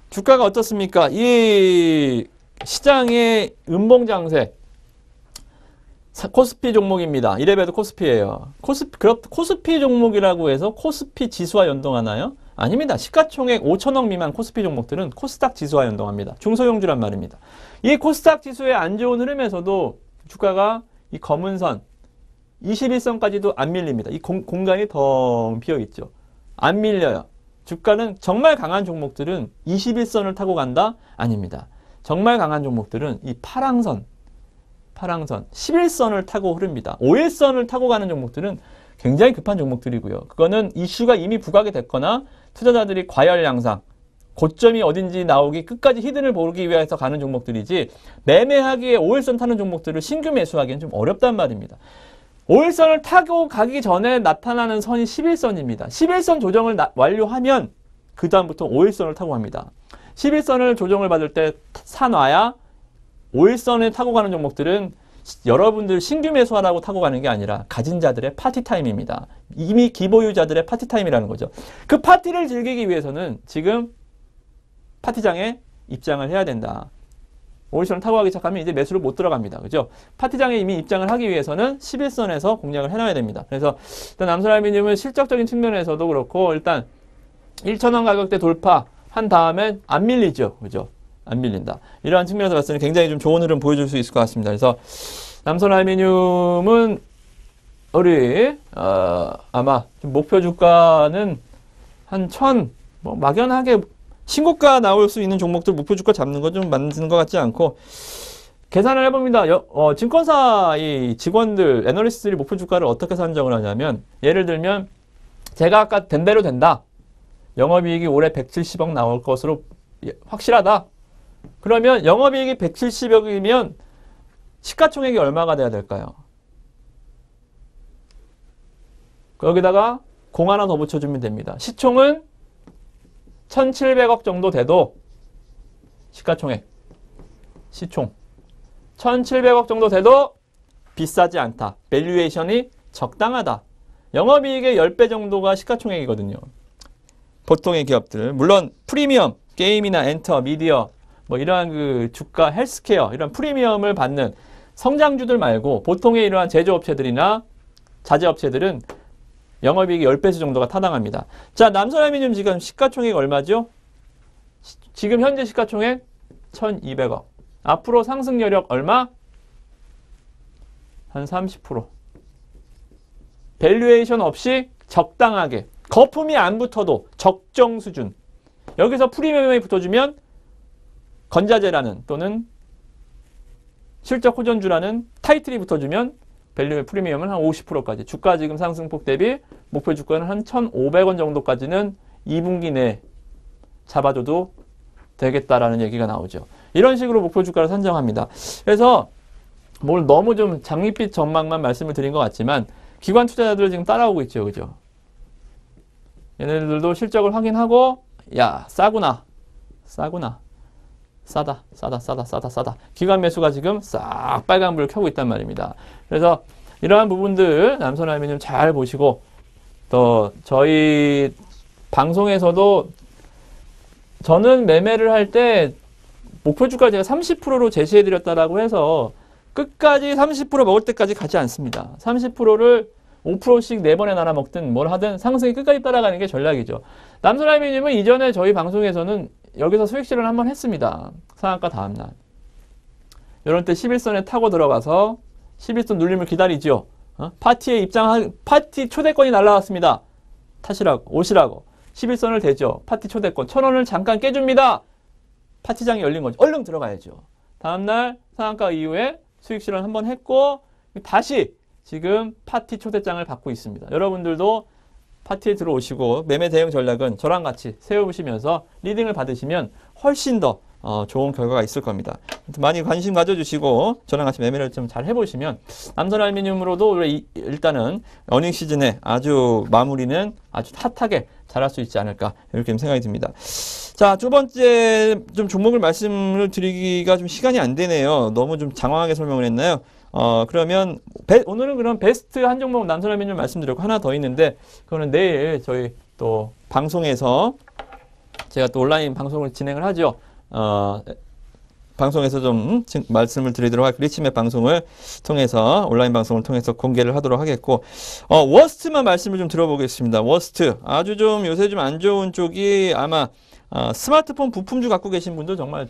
주가가 어떻습니까? 이 시장의 음봉장세 코스피 종목입니다. 이래봬도 코스피예요. 코스피 종목이라고 해서 코스피 지수와 연동하나요? 아닙니다. 시가총액 5천억 미만 코스피 종목들은 코스닥 지수와 연동합니다. 중소형주란 말입니다. 이 코스닥 지수의 안 좋은 흐름에서도 주가가 이 검은 선 21선까지도 안 밀립니다. 이 공간이 덩 비어 있죠. 안 밀려요. 주가는 정말 강한 종목들은 21선을 타고 간다? 아닙니다. 정말 강한 종목들은 이 파랑선 11선을 타고 흐릅니다. 5일선을 타고 가는 종목들은 굉장히 급한 종목들이고요. 그거는 이슈가 이미 부각이 됐거나 투자자들이 과열 양상, 고점이 어딘지 나오기 끝까지 히든을 보기 위해서 가는 종목들이지 매매하기에 5일선 타는 종목들을 신규 매수하기엔 좀 어렵단 말입니다. 5일선을 타고 가기 전에 나타나는 선이 11선입니다. 11선 조정을 완료하면 그 다음부터 5일선을 타고 갑니다. 11선을 조정을 받을 때 사놔야 5일선을 타고 가는 종목들은 여러분들 신규 매수하라고 타고 가는 게 아니라 가진 자들의 파티타임입니다. 이미 기보유자들의 파티타임이라는 거죠. 그 파티를 즐기기 위해서는 지금 파티장에 입장을 해야 된다. 5일선을 타고 가기 시작하면 이제 매수를 못 들어갑니다. 그죠? 파티장에 이미 입장을 하기 위해서는 11선에서 공략을 해놔야 됩니다. 그래서 일단 남선알루미늄은 실적적인 측면에서도 그렇고 일단 1,000원 가격대 돌파한 다음에 안 밀리죠. 그죠? 안 밀린다. 이러한 측면에서 봤을 때 굉장히 좀 좋은 흐름 보여줄 수 있을 것 같습니다. 그래서 남선알루미늄은 우리 아마 좀 목표 주가는 한 1,000 뭐 막연하게 신고가 나올 수 있는 종목들 목표 주가 잡는 거 좀 맞는 것 같지 않고 계산을 해봅니다. 증권사 이 직원들, 애널리스트들이 목표 주가를 어떻게 산정을 하냐면 예를 들면 제가 아까 된 대로 된다. 영업이익이 올해 170억 나올 것으로 확실하다. 그러면 영업이익이 170억이면 시가총액이 얼마가 돼야 될까요? 여기다가 공 하나 더 붙여주면 됩니다. 시총은 1,700억 정도 돼도 시가총액, 시총 1,700억 정도 돼도 비싸지 않다. 밸류에이션이 적당하다. 영업이익의 10배 정도가 시가총액이거든요. 보통의 기업들. 물론 프리미엄, 게임이나 엔터, 미디어 뭐 이러한 그 주가, 헬스케어 이런 프리미엄을 받는 성장주들 말고 보통의 이러한 제조업체들이나 자재업체들은 영업이익이 10배수 정도가 타당합니다. 자, 남선알루미늄 지금 시가총액 얼마죠? 지금 현재 시가총액 1,200억. 앞으로 상승 여력 얼마? 한 30%. 밸류에이션 없이 적당하게. 거품이 안 붙어도 적정 수준. 여기서 프리미엄이 붙어주면 건자재라는 또는 실적 호전주라는 타이틀이 붙어주면 밸류 프리미엄은 한 50%까지. 주가 지금 상승폭 대비 목표 주가는 한 1,500원 정도까지는 2분기 내 잡아줘도 되겠다라는 얘기가 나오죠. 이런 식으로 목표 주가를 산정합니다. 그래서 뭘 너무 좀 장밋빛 전망만 말씀을 드린 것 같지만 기관 투자자들 지금 따라오고 있죠. 그죠? 얘네들도 실적을 확인하고 야, 싸구나. 싸다. 기관 매수가 지금 싹 빨간불을 켜고 있단 말입니다. 그래서 이러한 부분들 남선알미늄 잘 보시고 또 저희 방송에서도 저는 매매를 할 때 목표 주가 제가 30%로 제시해 드렸다라고 해서 끝까지 30% 먹을 때까지 가지 않습니다. 30%를 5%씩 4번에 나눠 먹든 뭘 하든 상승이 끝까지 따라가는 게 전략이죠. 남선알미늄은 이전에 저희 방송에서는 여기서 수익 실현을 한번 했습니다. 상한가 다음날. 이런 때 11선에 타고 들어가서 11선 눌림을 기다리죠. 파티 초대권이 날라왔습니다. 오시라고. 11선을 대죠. 파티 초대권. 1,000원을 잠깐 깨줍니다. 파티장이 열린 거죠. 얼른 들어가야죠. 다음날 상한가 이후에 수익 실현 한번 했고 다시 지금 파티 초대장을 받고 있습니다. 여러분들도 파티에 들어오시고 매매 대응 전략은 저랑 같이 세워보시면서 리딩을 받으시면 훨씬 더 좋은 결과가 있을 겁니다. 많이 관심 가져주시고 저랑 같이 매매를 좀 잘 해보시면 남선알미늄으로도 일단은 어닝 시즌에 아주 마무리는 아주 핫하게 잘할 수 있지 않을까 이렇게 생각이 듭니다. 자, 두 번째 좀 종목을 말씀을 드리기가 좀 시간이 안 되네요. 너무 좀 장황하게 설명을 했나요? 그러면 오늘은 그럼 베스트 한 종목 남선알미늄 말씀드렸고 하나 더 있는데 그거는 내일 저희 또 방송에서 제가 또 온라인 방송을 진행을 하죠. 방송에서 좀 말씀을 드리도록 할게요. 리치맵 방송을 통해서 온라인 방송을 통해서 공개를 하도록 하겠고 워스트만 말씀을 좀 들어보겠습니다. 워스트 아주 좀 요새 좀 안 좋은 쪽이 아마 스마트폰 부품주 갖고 계신 분들 정말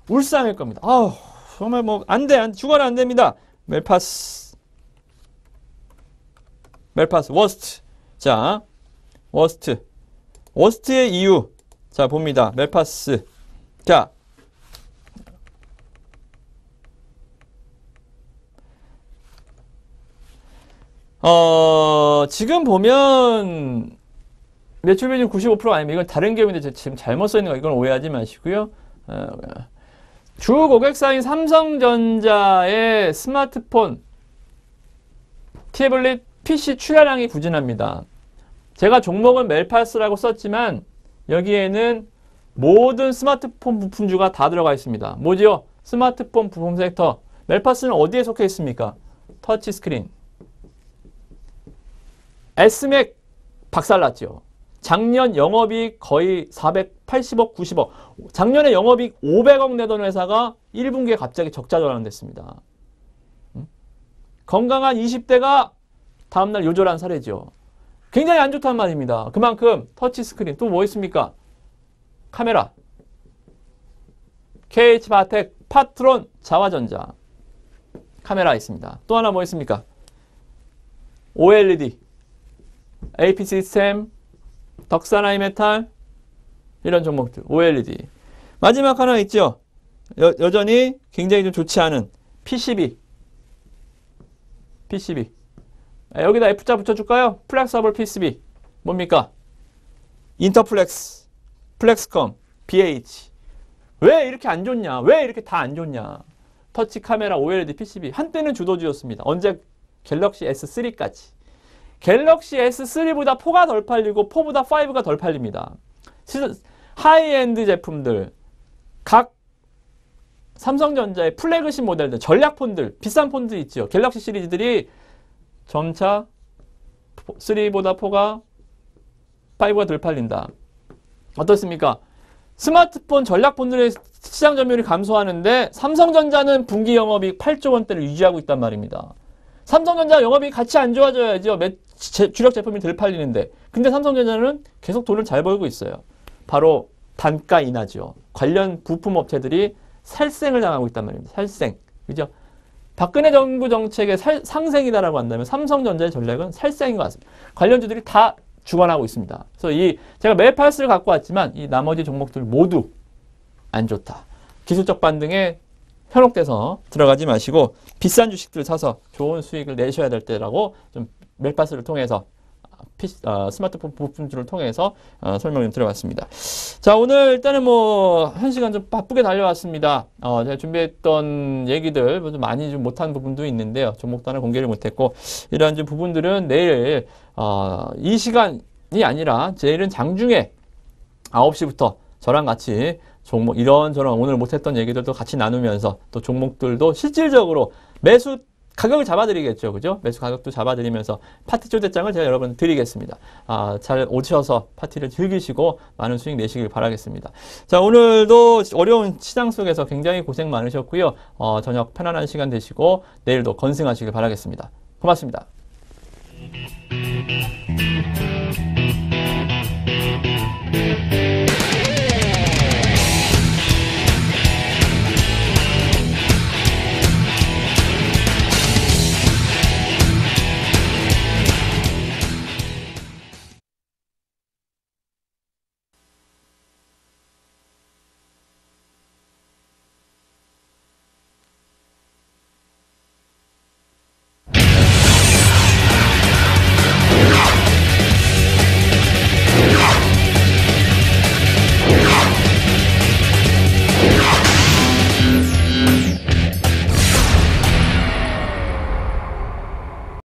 울상일 겁니다. 정말 뭐 안 돼, 죽어라 안 됩니다. 멜파스 워스트. 자, 워스트의 이유. 자, 봅니다. 멜파스. 자, 지금 보면 매출 비중 95% 아니면 이건 다른 기업인데 지금 잘못 써 있는 거 이건 오해하지 마시고요. 주 고객사인 삼성전자의 스마트폰, 태블릿, PC 출하량이 부진합니다. 제가 종목은 멜파스라고 썼지만 여기에는 모든 스마트폰 부품주가 다 들어가 있습니다. 뭐죠? 스마트폰 부품 섹터. 멜파스는 어디에 속해 있습니까? 터치스크린. S맥 박살났죠. 작년 영업이익 거의 480억, 90억. 작년에 영업이익 500억 내던 회사가 1분기에 갑자기 적자 전환됐습니다. 건강한 20대가 다음날 요절한 사례죠. 굉장히 안 좋단 말입니다. 그만큼 터치스크린 또 뭐 있습니까? 카메라, KH바텍, 파트론, 자화전자 카메라 있습니다. 또 하나 뭐 있습니까? OLED, AP시스템, 덕산하이메탈 이런 종목들 OLED. 마지막 하나 있죠. 여전히 굉장히 좀 좋지 않은 PCB. 여기다 F자 붙여줄까요? 플렉서블 PCB. 뭡니까? 인터플렉스, 플렉스컴, BH. 왜 이렇게 안 좋냐? 왜 이렇게 다 안 좋냐? 터치 카메라, OLED, PCB. 한때는 주도주였습니다. 언제? 갤럭시 S3까지. 갤럭시 S3보다 4가 덜 팔리고 4보다 5가 덜 팔립니다. 하이엔드 제품들, 각 삼성전자의 플래그십 모델들, 전략폰들, 비싼 폰들 있죠. 갤럭시 시리즈들이 점차 3보다 4가 5가 덜 팔린다. 어떻습니까? 스마트폰 전략폰들의 시장 점유율이 감소하는데 삼성전자는 분기 영업이익 8조 원대를 유지하고 있단 말입니다. 삼성전자 영업이익 같이 안 좋아져야죠. 주력 제품이 덜 팔리는데. 근데 삼성전자는 계속 돈을 잘 벌고 있어요. 바로 단가 인하죠. 관련 부품 업체들이 살생을 당하고 있단 말입니다. 살생. 그죠? 박근혜 정부 정책의 상생이다라고 한다면 삼성전자의 전략은 살생인 것 같습니다. 관련주들이 다 주관하고 있습니다. 그래서 제가 멜파스를 갖고 왔지만 이 나머지 종목들 모두 안 좋다. 기술적 반등에 현혹돼서 들어가지 마시고 비싼 주식들 사서 좋은 수익을 내셔야 될 때라고 좀 멜파스를 통해서 스마트폰 부품주를 통해서 설명 좀 드려봤습니다. 자, 오늘 일단은 뭐 1시간 좀 바쁘게 달려왔습니다. 제가 준비했던 얘기들 좀 많이 좀 못한 부분도 있는데요. 종목도 하나 공개를 못했고, 이러한 좀 부분들은 내일 이 시간이 아니라 내일은 장중에 9시부터 저랑 같이 종목 이런저런 오늘 못했던 얘기들도 같이 나누면서 또 종목들도 실질적으로 매수 가격을 잡아드리겠죠. 그죠? 매수 가격도 잡아드리면서 파티 초대장을 제가 여러분 드리겠습니다. 잘 오셔서 파티를 즐기시고 많은 수익 내시길 바라겠습니다. 자, 오늘도 어려운 시장 속에서 굉장히 고생 많으셨고요. 저녁 편안한 시간 되시고 내일도 건승하시길 바라겠습니다. 고맙습니다.